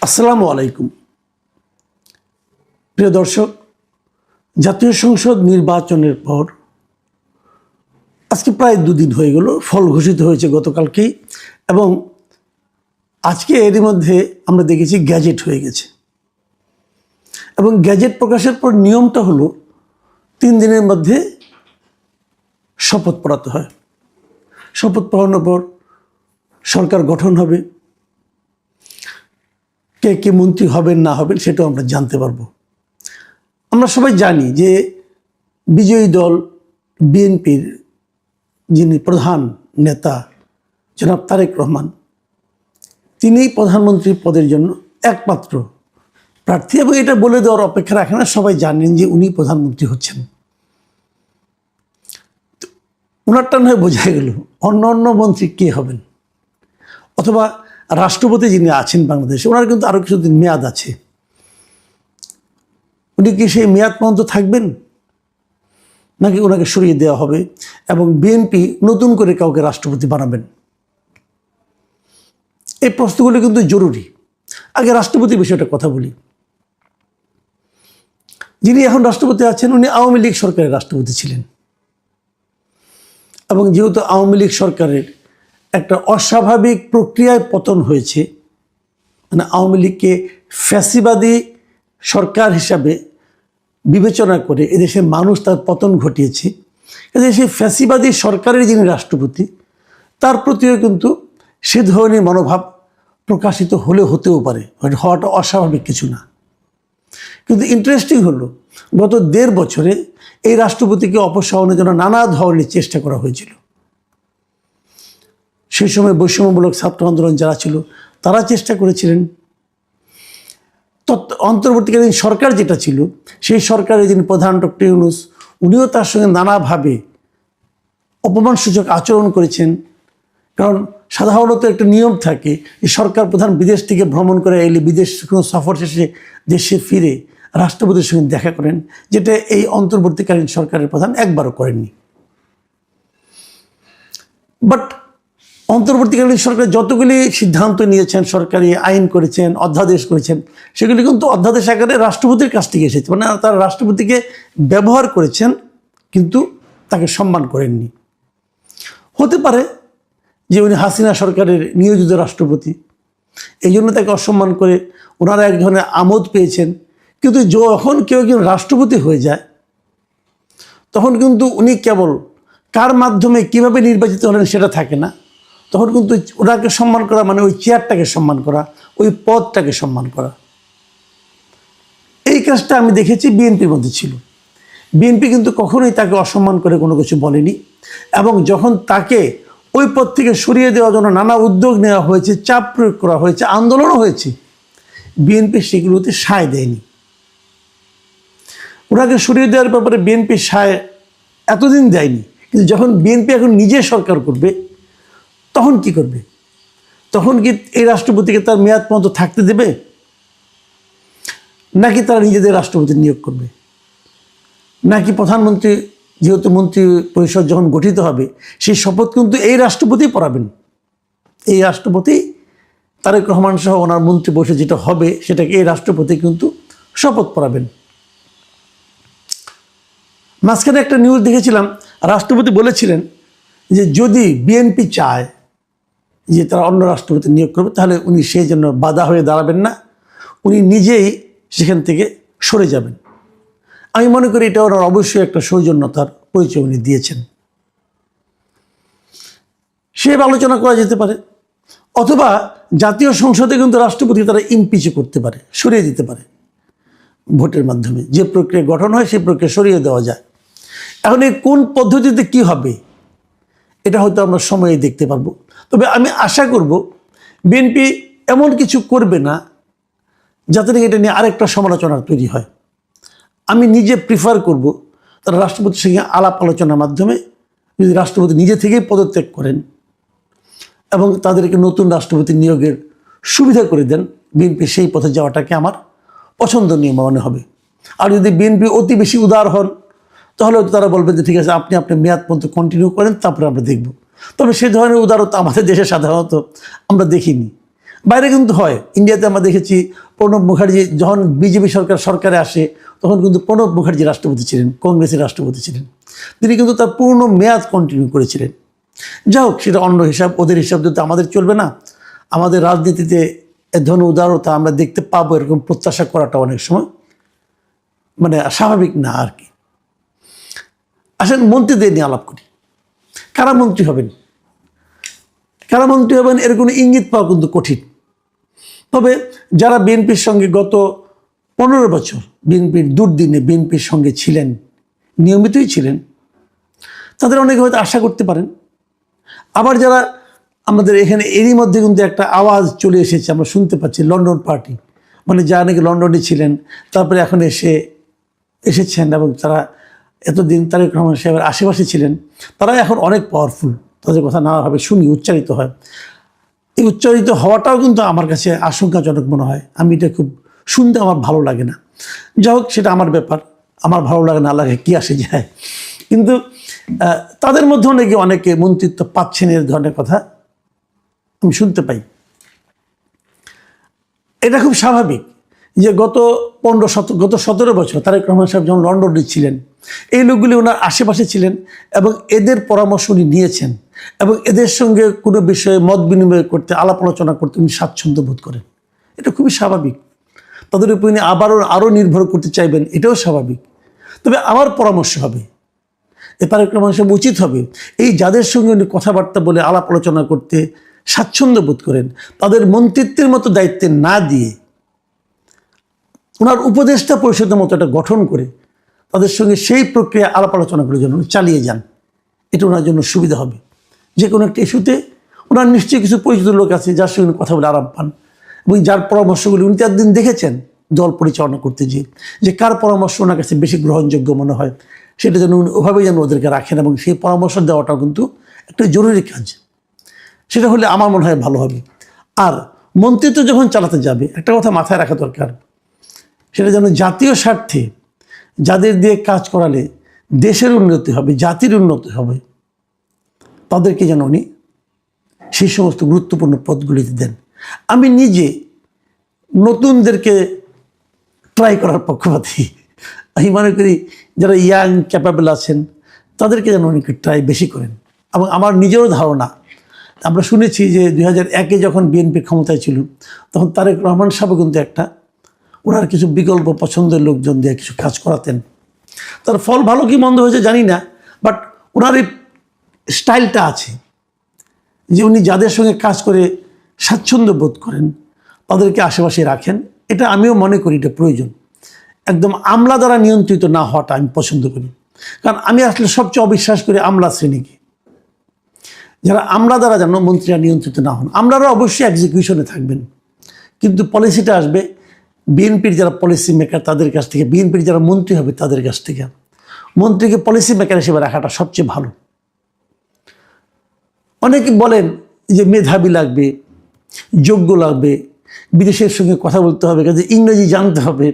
আসসালামু আলাইকুম প্রিয় দর্শক, জাতীয় সংসদ নির্বাচনের পর আজকে প্রায় দুদিন হয়ে গেল। ফল ঘোষিত হয়েছে গতকালকেই, এবং আজকে এরই মধ্যে আমরা দেখেছি গ্যাজেট হয়ে গেছে। এবং গ্যাজেট প্রকাশের পর নিয়মটা হলো 3 দিনের মধ্যে শপথ পড়াতে হয়। শপথ পড়ানোর পর সরকার গঠন হবে, কে কে মন্ত্রী হবেন না হবেন সেটাও আমরা জানতে পারবো। আমরা সবাই জানি যে বিজয়ী দল বিএনপির যিনি প্রধান নেতা জনাব তারেক রহমান, তিনিই প্রধানমন্ত্রী পদের জন্য একমাত্র প্রার্থী, এবং এটা বলে দেওয়ার অপেক্ষা রাখে না, সবাই জানেন যে উনি প্রধানমন্ত্রী হচ্ছেন। ওনারটা নয় বোঝা গেল, অন্য অন্য মন্ত্রী কে হবেন, অথবা রাষ্ট্রপতি যিনি আছেন বাংলাদেশে, ওনার কিন্তু আরও কিছুদিন মেয়াদ আছে। উনি কি সেই মেয়াদ পর্যন্ত থাকবেন, নাকি ওনাকে সরিয়ে দেওয়া হবে এবং বিএনপি নতুন করে কাউকে রাষ্ট্রপতি বানাবেন? এই প্রশ্নগুলো কিন্তু জরুরি। আগে রাষ্ট্রপতি বিষয়টা কথা বলি। যিনি এখন রাষ্ট্রপতি আছেন উনি আওয়ামী লীগ সরকারের রাষ্ট্রপতি ছিলেন, এবং যেহেতু আওয়ামী লীগ সরকারের একটা অস্বাভাবিক প্রক্রিয়ায় পতন হয়েছে, মানে আওয়ামী লীগকে ফ্যাসিবাদী সরকার হিসাবে বিবেচনা করে এদেশের মানুষ তার পতন ঘটিয়েছে, সেই ফ্যাসিবাদী সরকারের যিনি রাষ্ট্রপতি তার প্রতিও কিন্তু সে ধরনের মনোভাব প্রকাশিত হতেও পারে, হওয়াটা অস্বাভাবিক কিছু না। কিন্তু ইন্টারেস্টিং হলো, গত 1.5 বছরে এই রাষ্ট্রপতিকে অপসারণের জন্য নানা ধরনের চেষ্টা করা হয়েছিল। সেই সময় বৈষম্যমূলক ছাত্র আন্দোলন যারা ছিল তারা চেষ্টা করেছিলেন। অন্তর্বর্তীকালীন সরকার যেটা ছিল, সেই সরকারের যিনি প্রধান ডক্টর ইউনূস, উনিও তার সঙ্গে নানাভাবে অপমানসূচক আচরণ করেছেন। কারণ সাধারণত একটা নিয়ম থাকে যে সরকার প্রধান বিদেশ থেকে ভ্রমণ করে এলে, বিদেশ কোনো সফর শেষে দেশে ফিরে রাষ্ট্রপতির সঙ্গে দেখা করেন, যেটা এই অন্তর্বর্তীকালীন সরকারের প্রধান একবারও করেননি। বাট অন্তর্বর্তীকালীন সরকার যতগুলি সিদ্ধান্ত নিয়েছেন, সরকারি আইন করেছেন, অধ্যাদেশ করেছেন, সেগুলি কিন্তু অধ্যাদেশ আকারে রাষ্ট্রপতির কাছ থেকে এসেছে। মানে তারা রাষ্ট্রপতিকে ব্যবহার করেছেন, কিন্তু তাকে সম্মান করেননি। হতে পারে যে উনি হাসিনা সরকারের নিয়োজিত রাষ্ট্রপতি, এই জন্য তাকে অসম্মান করে ওনারা এক ধরনের আমোদ পেয়েছেন। কিন্তু যখন কেউ একজন রাষ্ট্রপতি হয়ে যায়, তখন কিন্তু উনি কেবল কার মাধ্যমে কিভাবে নির্বাচিত হলেন সেটা থাকে না। তখন কিন্তু ওনাকে সম্মান করা মানে ওই চেয়ারটাকে সম্মান করা, ওই পদটাকে সম্মান করা। এই কাজটা আমি দেখেছি বিএনপির মধ্যে ছিল। বিএনপি কিন্তু কখনোই তাকে অসম্মান করে কোনো কিছু বলেনি, এবং যখন তাকে ওই পদ থেকে সরিয়ে দেওয়ার জন্য নানা উদ্যোগ নেওয়া হয়েছে, চাপ প্রয়োগ করা হয়েছে, আন্দোলনও হয়েছে, বিএনপি সেগুলোতে সায় দেয়নি। ওনাকে সরিয়ে দেওয়ার ব্যাপারে বিএনপি সায় এতদিন দেয়নি। কিন্তু যখন বিএনপি এখন নিজে সরকার করবে, তখন কি করবে? তখন কি এই রাষ্ট্রপতিকে তার মেয়াদ পর্যন্ত থাকতে দেবে, নাকি তারা নিজেদের রাষ্ট্রপতি নিয়োগ করবে? নাকি প্রধানমন্ত্রী, যেহেতু মন্ত্রী পরিষদ যখন গঠিত হবে, সেই শপথ কিন্তু এই রাষ্ট্রপতি পড়াবেন। এই রাষ্ট্রপতি তারেক রহমান সহ ওনার মন্ত্রী পরিষদ যেটা হবে, সেটাকে এই রাষ্ট্রপতি কিন্তু শপথ পড়াবেন। মাঝখানে একটা নিউজ দেখেছিলাম, রাষ্ট্রপতি বলেছিলেন যে যদি বিএনপি চায় যে তারা অন্য রাষ্ট্রপতি নিয়োগ করবে, তাহলে উনি সেই জন্য বাধা হয়ে দাঁড়াবেন না, উনি নিজেই সেখান থেকে সরে যাবেন। আমি মনে করি এটা ওনার অবশ্যই একটা সৌজন্যতার পরিচয় উনি দিয়েছেন। সে আলোচনা করা যেতে পারে, অথবা জাতীয় সংসদে কিন্তু রাষ্ট্রপতি তারা ইমপিচ করতে পারে, সরিয়ে দিতে পারে ভোটের মাধ্যমে। যে প্রক্রিয়া গঠন হয় সেই প্রক্রিয়া সরিয়ে দেওয়া যায়। এখন এই কোন পদ্ধতিতে কি হবে, এটা হয়তো আমরা সময়ে দেখতে পারবো। তবে আমি আশা করব বিএনপি এমন কিছু করবে না যাতে এটা নিয়ে আরেকটা সমালোচনা তৈরি হয়। আমি নিজে প্রিফার করব তারা রাষ্ট্রপতির সঙ্গে আলাপ আলোচনার মাধ্যমে যদি রাষ্ট্রপতি নিজে থেকেই পদত্যাগ করেন এবং তাদেরকে নতুন রাষ্ট্রপতি নিয়োগের সুবিধা করে দেন, বিএনপি সেই পথে যাওয়াটাকে আমার পছন্দনীয় মনে হবে। আর যদি বিএনপি অতি বেশি উদার হন, তাহলে তারা বলবেন যে ঠিক আছে, আপনি আপনার মেয়াদ পর্যন্ত কন্টিনিউ করেন, তারপরে আমরা দেখব। তবে সে ধরনের উদারতা আমাদের দেশে সাধারণত আমরা দেখিনি। বাইরে কিন্তু হয়। ইন্ডিয়াতে আমরা দেখেছি প্রণব মুখার্জি যখন বিজেপি সরকারে আসে, তখন কিন্তু প্রণব মুখার্জি রাষ্ট্রপতি ছিলেন, কংগ্রেসের রাষ্ট্রপতি ছিলেন। তিনি কিন্তু তার পূর্ণ মেয়াদ কন্টিনিউ করেছিলেন। যাই হোক, সেটা অন্য হিসাব, ওদের হিসাব তো আমাদের চলবে না। আমাদের রাজনীতিতে এ ধরনের উদারতা আমরা দেখতে পাবো, এরকম প্রত্যাশা করাটা অনেক সময় মানে স্বাভাবিক না আর কি। আসেন মন্ত্রীদের নিয়ে আলাপ করি। কারা মন্ত্রী হবেন, কারা মন্ত্রী হবেন এর কোনো ইঙ্গিত পাওয়া কিন্তু কঠিন। তবে যারা বিএনপির সঙ্গে গত 15 বছর বিএনপির দুর্দিনে বিএনপির সঙ্গে ছিলেন, নিয়মিতই ছিলেন, তাদের অনেকে হয়তো আশা করতে পারেন। আবার যারা আমাদের এখানে এরই মধ্যে কিন্তু একটা আওয়াজ চলে এসেছে, আমরা শুনতে পাচ্ছি লন্ডন পার্টি, মানে যারা নাকি লন্ডনে ছিলেন তারপরে এখন এসেছেন এবং তারা এতদিন তারেক রহমান সাহেবের আশেপাশে ছিলেন, তারা এখন অনেক পাওয়ারফুল, তাদের কথা নানাভাবে শুনি, উচ্চারিত হয়। এই উচ্চারিত হওয়াটাও কিন্তু আমার কাছে আশঙ্কাজনক মনে হয়। আমি এটা খুব শুনতে আমার ভালো লাগে না। যাই হোক, সেটা আমার ব্যাপার, আমার ভালো লাগে না লাগে কি আসে যায়। কিন্তু তাদের মধ্যে অনেকে মন্ত্রিত্ব পাচ্ছেন, এর ধরনের কথা আমি শুনতে পাই। এটা খুব স্বাভাবিক যে গত 17 বছর তারেক রহমান সাহেব যখন লন্ডনে ছিলেন, এই লোকগুলি ওনার আশেপাশে ছিলেন এবং এদের পরামর্শ উনি নিয়েছেন এবং এদের সঙ্গে কোনো বিষয়ে মত বিনিময় করতে, আলাপ আলোচনা করতে উনি স্বাচ্ছন্দ্য বোধ করেন। এটা খুবই স্বাভাবিক। তাদের উপর উনি আরও নির্ভর করতে চাইবেন, এটাও স্বাভাবিক। তবে আমার পরামর্শ হবে, তারেক রহমান সাহেব উচিত হবে এই যাদের সঙ্গে উনি কথাবার্তা বলে আলাপ আলোচনা করতে স্বাচ্ছন্দ্য বোধ করেন, তাদের মন্ত্রিত্বের মতো দায়িত্বে না দিয়ে ওনার উপদেষ্টা পরিষদের মতো একটা গঠন করে তাদের সঙ্গে সেই প্রক্রিয়া আলাপ আলোচনা করে যেন চালিয়ে যান। এটা ওনার জন্য সুবিধা হবে। যে কোনো একটা ইস্যুতে ওনার নিশ্চয়ই কিছু পরিচিত লোক আছে যার সঙ্গে কথা বলে আরাম পান, এবং যার পরামর্শগুলি উনি একদিন দেখেছেন দল পরিচালনা করতে গিয়ে, যে কার পরামর্শ ওনার কাছে বেশি গ্রহণযোগ্য মনে হয়, সেটা যেন উনি ওভাবেই যেন ওদেরকে রাখেন, এবং সেই পরামর্শ দেওয়াটাও কিন্তু একটা জরুরি কাজ। সেটা হলে আমার মনে হয় ভালো হবে। আর মন্ত্রিত্ব যখন চালাতে যাবে, একটা কথা মাথায় রাখা দরকার, সেটা যেন জাতীয় স্বার্থে যাদের দিয়ে কাজ করালে দেশের উন্নতি হবে, জাতির উন্নতি হবে, তাদেরকে যেন উনি সেই সমস্ত গুরুত্বপূর্ণ পদগুলিতে দেন। আমি নিজে নতুনদেরকে ট্রাই করার পক্ষপাতী। আমি মনে করি যারা ইয়াং ক্যাপাবল আছেন তাদেরকে যেন উনি ট্রাই বেশি করেন। এবং আমার নিজেরও ধারণা, আমরা শুনেছি যে 2001-এ যখন বিএনপি ক্ষমতায় ছিল, তখন তারেক রহমান সাহেব কিন্তু ওনার কিছু বিকল্প পছন্দের লোকজন দিয়ে কিছু কাজ করাতেন। তার ফল ভালো কি মন্দ হয়েছে জানি না, বাট ওনার এই স্টাইলটা আছে যে উনি যাদের সঙ্গে কাজ করে স্বাচ্ছন্দ্য বোধ করেন তাদেরকে আশেপাশে রাখেন। এটা আমিও মনে করি এটা প্রয়োজন। একদম আমলা দ্বারা নিয়ন্ত্রিত না হওয়াটা আমি পছন্দ করি। কারণ আমি আসলে সবচেয়ে অবিশ্বাস করি আমলা শ্রেণীকে, যারা আমলা দ্বারা যেন মন্ত্রীরা নিয়ন্ত্রিত না হন। আমলারা অবশ্যই এক্সিকিউশনে থাকবেন, কিন্তু পলিসিটা আসবে বিএনপির যারা পলিসি মেকার তাদের কাছ থেকে, বিএনপির যারা মন্ত্রী হবে তাদের কাছ থেকে। মন্ত্রীকে পলিসি মেকার হিসেবে রাখাটা সবচেয়ে ভালো। অনেকে বলেন যে মেধাবী লাগবে, যোগ্য লাগবে, বিদেশের সঙ্গে কথা বলতে হবে, কাজে ইংরেজি জানতে হবে।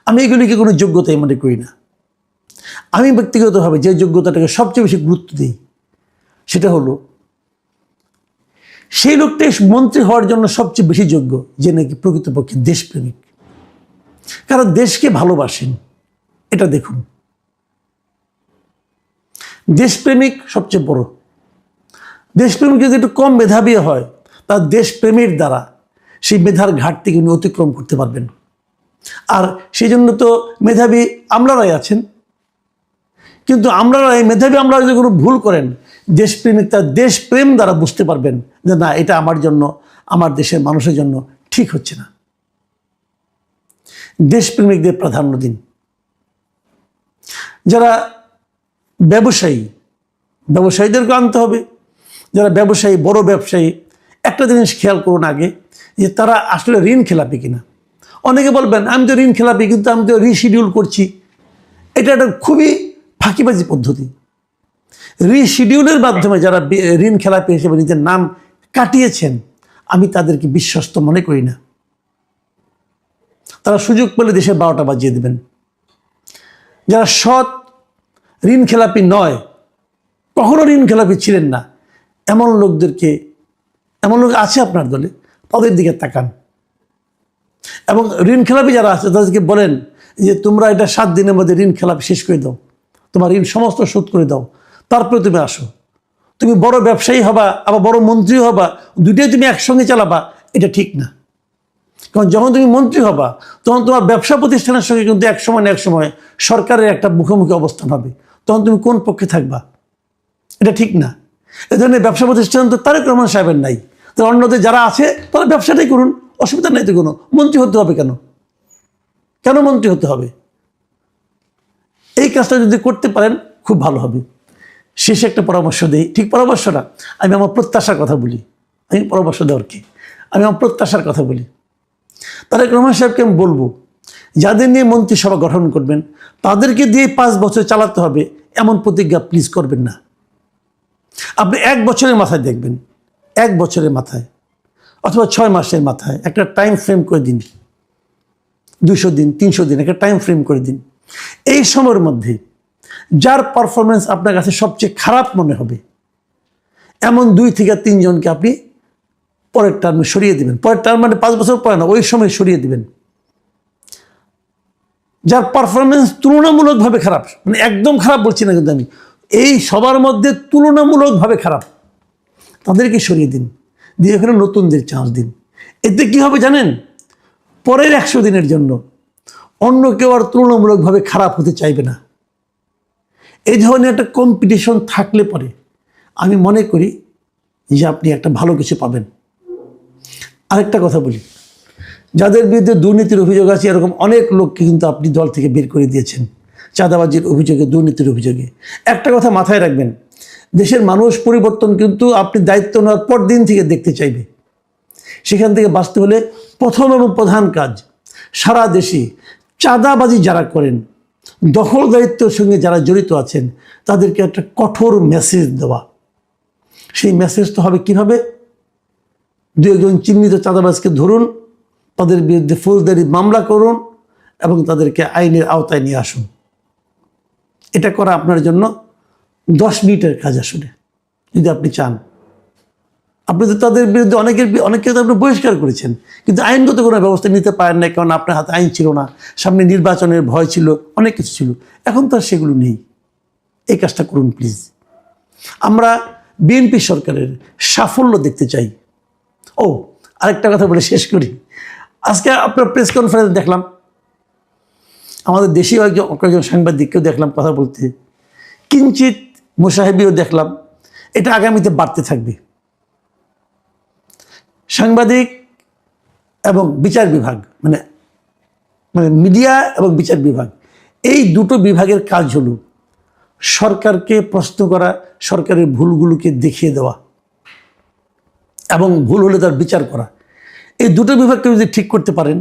আমি এগুলিকে কোনো যোগ্যতাই মনে করি না। আমি ব্যক্তিগতভাবে যে যোগ্যতাটাকে সবচেয়ে বেশি গুরুত্ব দিই, সেটা হলো সেই লোকটাই মন্ত্রী হওয়ার জন্য সবচেয়ে বেশি যোগ্য যে নাকি প্রকৃতপক্ষে দেশপ্রেমিক, কারণ দেশকে ভালোবাসেন। এটা দেখুন, দেশপ্রেমিক সবচেয়ে বড়। দেশপ্রেমিক যদি একটু কম মেধাবী হয়, তার দেশপ্রেমের দ্বারা সেই মেধার ঘাটতিকে উনি অতিক্রম করতে পারবেন। আর সেই জন্য তো মেধাবী আমলারাই আছেন। কিন্তু মেধাবী আমলারা যদি কোনো ভুল করেন, দেশপ্রেমিক তার দেশপ্রেম দ্বারা বুঝতে পারবেন যে না, এটা আমার জন্য, আমার দেশের মানুষের জন্য ঠিক হচ্ছে না। দেশপ্রেমিকদের প্রাধান্য দিন। যারা ব্যবসায়ীদেরকে আনতে হবে। যারা ব্যবসায়ী, বড় ব্যবসায়ী, একটা জিনিস খেয়াল করুন আগে, যে তারা আসলে ঋণ খেলাপি কিনা। অনেকে বলবেন আমি তো ঋণ খেলাপি, কিন্তু আমি তো রিশিডিউল করছি। এটা একটা খুবই ফাঁকিবাজি পদ্ধতি। রিশিডিউলের মাধ্যমে যারা ঋণ খেলাপি হিসেবে নিজের নাম কাটিয়েছেন, আমি তাদেরকে বিশ্বস্ত মনে করি না। তারা সুযোগ পেলে দেশের 12টা বাজিয়ে দেবেন। যারা সৎ, ঋণ খেলাপি নয়, কখনো ঋণ খেলাপি ছিলেন না, এমন লোক আছে আপনার দলে, তাদের দিকে তাকান এবং ঋণ খেলাপি যারা আছে তাদেরকে বলেন যে তোমরা এটা 7 দিনের মধ্যে ঋণ খেলাপি শেষ করে দাও, তোমার ঋণ সমস্ত শোধ করে দাও, তারপরে তুমি আসো। তুমি বড় ব্যবসায়ী হবা, আবার বড় মন্ত্রী হবা, দুটোই তুমি একসঙ্গে চালাবা, এটা ঠিক না। কারণ যখন তুমি মন্ত্রী হবা তখন তোমার ব্যবসা প্রতিষ্ঠানের সঙ্গে কিন্তু এক সময় না এক সময় সরকারের একটা মুখোমুখি অবস্থান হবে, তখন তুমি কোন পক্ষে থাকবা? এটা ঠিক না। এ ধরনের ব্যবসা প্রতিষ্ঠান তো তারেক রহমান সাহেবের নাই, তো অন্যদের যারা আছে তারা ব্যবসাটাই করুন, অসুবিধা নাই তো কোনো। মন্ত্রী হতে হবে কেন? কেন মন্ত্রী হতে হবে? এই কাজটা যদি করতে পারেন খুব ভালো হবে। শেষে একটা পরামর্শ দিই, ঠিক পরামর্শ না, আমি আমার প্রত্যাশার কথা বলি। আমি পরামর্শ দেওয়ার কি, আমি আমার প্রত্যাশার কথা বলি। তারেক রহমান সাহেবকে আমি বলবো, যাদের নিয়ে মন্ত্রিসভা গঠন করবেন তাদেরকে দিয়ে 5 বছর চালাতে হবে এমন প্রতিজ্ঞা প্লিজ করবেন না। আপনি 1 বছরের মাথায় দেখবেন, 1 বছরের মাথায় অথবা 6 মাসের মাথায় একটা টাইম ফ্রেম করে দিন, 200 দিন 300 দিন একটা টাইম ফ্রেম করে দিন। এই সময়ের মধ্যে যার পারফরমেন্স আপনার কাছে সবচেয়ে খারাপ মনে হবে এমন 2 থেকে 3 জনকে আপনি পরের টার্মে সরিয়ে দিবেন। পরের টার্ম মানে 5 বছর পরে না, ওই সময় সরিয়ে দিবেন। যার পারফরমেন্স তুলনামূলকভাবে খারাপ, মানে একদম খারাপ বলছি না কিন্তু আমি, এই সবার মধ্যে তুলনামূলকভাবে খারাপ, তাদেরকে সরিয়ে দিন, দিয়ে এখানে নতুনদের চান্স দিন। এতে কি হবে জানেন? পরের 100 দিনের জন্য অন্য কেউ আর তুলনামূলকভাবে খারাপ হতে চাইবে না। এই ধরনের একটা কম্পিটিশন থাকলে পরে আমি মনে করি যে আপনি একটা ভালো কিছু পাবেন। আরেকটা কথা বলি, যাদের বিরুদ্ধে দুর্নীতির অভিযোগ আছে এরকম অনেক লোককে কিন্তু আপনি দল থেকে বের করে দিয়েছেন, চাঁদাবাজির অভিযোগে, দুর্নীতির অভিযোগে। একটা কথা মাথায় রাখবেন, দেশের মানুষ পরিবর্তন কিন্তু আপনি দায়িত্ব নেওয়ার পর দিন থেকে দেখতে চাইবে। সেখান থেকে বাঁচতে হলে প্রথম এবং প্রধান কাজ, সারা দেশে চাঁদাবাজি যারা করেন, দখলদারিত্বের সঙ্গে যারা জড়িত আছেন তাদেরকে একটা কঠোর মেসেজ দেওয়া। সেই মেসেজটা হবে কীভাবে? 2-1 চিহ্নিত চাঁদাবাজকে ধরুন, তাদের বিরুদ্ধে ফৌজদারি মামলা করুন এবং তাদেরকে আইনের আওতায় নিয়ে আসুন। এটা করা আপনার জন্য 10 মিনিটের কাজ আসলে, যদি আপনি চান। আপনি তো তাদের বিরুদ্ধে অনেককে তো আপনি বহিষ্কার করেছেন, কিন্তু আইনগত কোনো ব্যবস্থা নিতে পারেন না, কারণ আপনার হাতে আইন ছিল না, সামনে নির্বাচনের ভয় ছিল, অনেক কিছু ছিল। এখন তো আর সেগুলো নেই। এই কাজটা করুন প্লিজ। আমরা বিএনপি সরকারের সাফল্য দেখতে চাই। ও আরেকটা কথা বলে শেষ করি। আজকে আপনার প্রেস কনফারেন্স দেখলাম, আমাদের দেশীয় কয়েকজন সাংবাদিককেও দেখলাম কথা বলতে, কিঞ্চিত মোসাহেবিও দেখলাম। এটা আগামীতে বাড়তে থাকবে। সাংবাদিক এবং বিচার বিভাগ, মানে মিডিয়া এবং বিচার বিভাগ, এই দুটো বিভাগের কাজ হলো সরকারকে প্রশ্ন করা, সরকারের ভুলগুলোকে দেখিয়ে দেওয়া এবং ভুল হলে তার বিচার করা। এই দুটো বিভাগকে যদি ঠিক করতে পারেন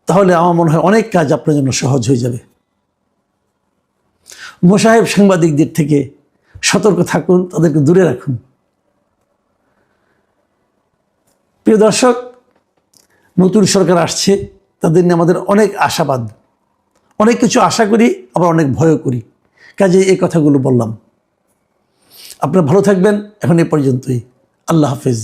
তাহলে আমার মনে হয় অনেক কাজ আপনার জন্য সহজ হয়ে যাবে। মোসাহেব সাংবাদিকদের থেকে সতর্ক থাকুন, তাদেরকে দূরে রাখুন। প্রিয় দর্শক, নতুন সরকার আসছে, তাদের নিয়ে আমাদের অনেক আশাবাদ, অনেক কিছু আশা করি, আবার অনেক ভয়ও করি। কাজে এই কথাগুলো বললাম। আপনারা ভালো থাকবেন। এখন এ পর্যন্তই। আল্লাহ হাফেজ।